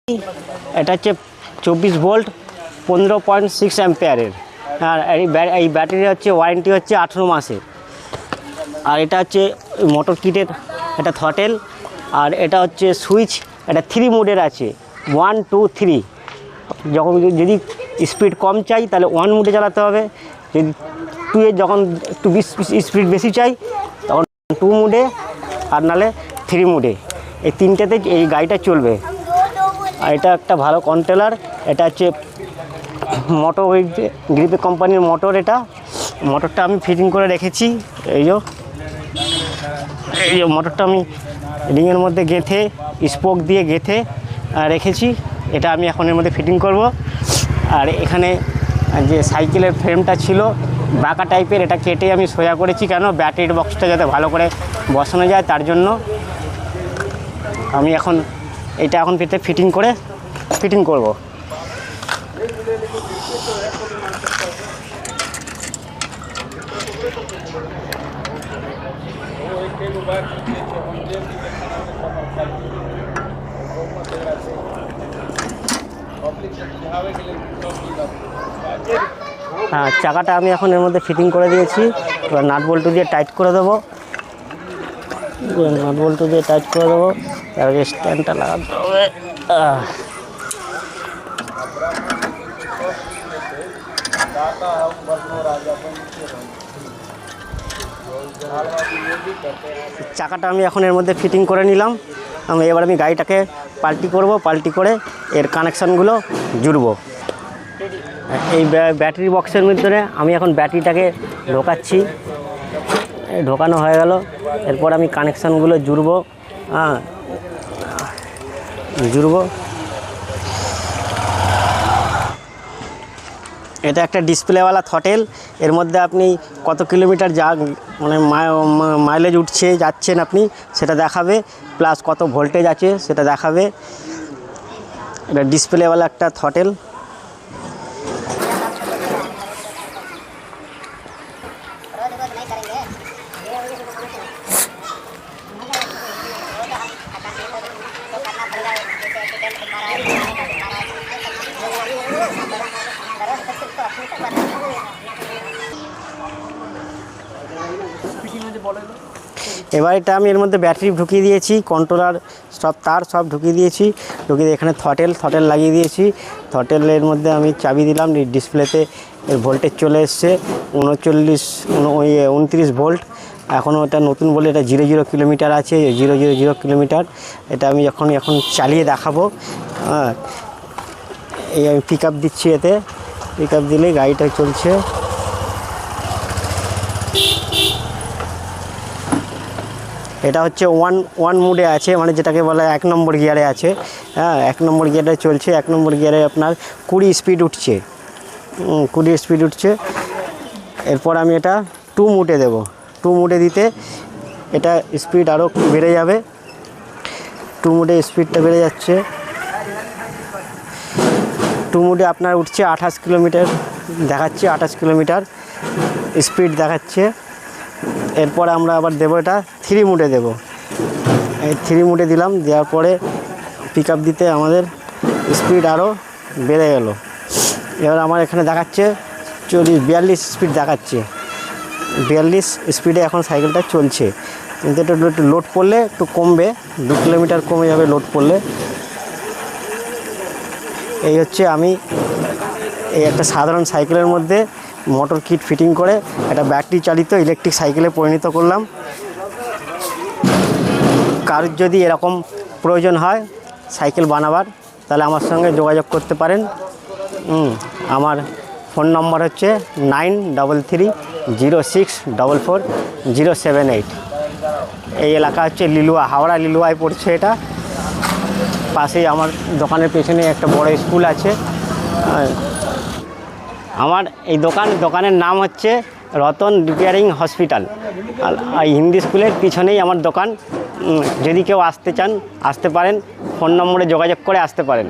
এটা হচ্ছে 24 ভোল্ট 15.6 অ্যাম্পিয়ারের। আর এই ব্যাটারি হচ্ছে ওয়ারেন্টি হচ্ছে 18 মাসের। আর এটা হচ্ছে মোটর কিটের এটা থ্রটেল। আর এটা হচ্ছে সুইচ, এটা 3 মোডের আছে, 1 2 3। যখন যদি স্পিড কম চাই তাহলে 1 মোডে চালাতে হবে, যদি 2 এর যখন একটু স্পিড বেশি চাই তখন 2 মোডে, আর নাহলে 3 মোডে। এই তিনটেতে এই গাড়িটা চলবে। আর এটা একটা ভালো কন্ট্রোলার। এটা হচ্ছে মোটর গ্রিপে কোম্পানির মোটর। এটা মোটরটা আমি ফিটিং করে রেখেছি। এই যে মোটরটা আমি রিংয়ের মধ্যে গেঁথে স্পোক দিয়ে গেঁথে রেখেছি। এটা আমি এখন এর মধ্যে ফিটিং করব। আর এখানে যে সাইকেলের ফ্রেমটা ছিল বাঁকা টাইপের, এটা কেটে আমি সোজা করেছি, কেন ব্যাটারির বক্সটা যাতে ভালো করে বসানো যায় তার জন্য। আমি এখন এটা ফিটিং করব। হ্যাঁ, চাকাটা আমি এখন এর মধ্যে ফিটিং করে দিয়েছি। এবার নাট বল্টু দিয়ে টাইট করে দেবো। তারপরে স্ট্যান্ডটা লাগাতে হবে। চাকাটা আমি এখন এর মধ্যে ফিটিং করে নিলাম। এবার আমি গাড়িটাকে পাল্টি করে এর কানেকশানগুলো জুড়ব। এই ব্যাটারি বক্সের মধ্যে আমি এখন ব্যাটারিটাকে ঢোকাচ্ছি। ঢোকানো হয়ে গেল। এরপর আমি কানেকশানগুলো জুড়ব। এটা একটা ডিসপ্লেওয়ালা থ্রটেল। এর মধ্যে আপনি কত কিলোমিটার মানে মাইলেজ যাচ্ছেন আপনি সেটা দেখাবে, প্লাস কত ভোল্টেজ আছে সেটা দেখাবে। এটা ডিসপ্লেওয়ালা একটা থ্রটেল। এবার এটা আমি এর মধ্যে ব্যাটারি ঢুকিয়ে দিয়েছি, কন্ট্রোলার সব ঢুকিয়ে দিয়েছি। এখানে থ্রটেল লাগিয়ে দিয়েছি। থ্রটেলের মধ্যে আমি চাবি দিলাম, ডিসপ্লেতে এর ভোল্টেজ চলে এসছে 29 ভোল্ট। এখনও এটা নতুন বলে এটা 0 কিলোমিটার আছে, 0 কিলোমিটার। এটা আমি এখন চালিয়ে দেখাবো। এই আমি পিক আপ দিচ্ছি, এতে পিক আপ দিলে গাড়িটা চলছে। এটা হচ্ছে ওয়ান মোডে আছে, মানে যেটাকে বলা 1 নম্বর গিয়ারে আছে। 1 নম্বর গিয়ারে চলছে। 1 নম্বর গিয়ারে আপনার 20 স্পিড উঠছে। এরপর আমি এটা 2 মোডে দেবো। 2 মোডে দিতে এটা স্পিড আরও বেড়ে যাবে। 2 মোডে স্পিডটা বেড়ে যাচ্ছে। 2 মোডে আপনার উঠছে 28 কিলোমিটার দেখাচ্ছে, 28 কিলোমিটার স্পিড দেখাচ্ছে। এরপরে আমরা আবার দেবো এটা 3 মোডে দেবো। এই 3 মোডে দিলাম, দেওয়ার পরে পিক আপ দিতে আমাদের স্পিড আরও বেড়ে গেল। এবার আমার এখানে দেখাচ্ছে 42 স্পিড দেখাচ্ছে। 42 স্পিডে এখন সাইকেলটা চলছে। কিন্তু এটা একটু লোড পড়লে একটু কমবে, 2 কিলোমিটার কমে যাবে লোড পড়লে। এই হচ্ছে আমি এই একটা সাধারণ সাইকেলের মধ্যে মোটর কিট ফিটিং করে একটা ব্যাটারি চালিত ইলেকট্রিক সাইকেলে পরিণত করলাম। কারোর যদি এরকম প্রয়োজন হয় সাইকেল বানাবার, তাহলে আমার সঙ্গে যোগাযোগ করতে পারেন। আমার ফোন নম্বর হচ্ছে 93330644 078। এই এলাকা হচ্ছে লিলুয়া, হাওড়া লিলুয়ায় পড়ছে এটা। পাশেই আমার দোকানের পেছনে একটা বড় স্কুল আছে। আমার এই দোকানের নাম হচ্ছে রতন রিপেয়ারিং হসপিটাল। আর হিন্দি স্কুলের পিছনেই আমার দোকান। যদি কেউ আসতে চান আসতে পারেন, ফোন নম্বরে যোগাযোগ করে আসতে পারেন।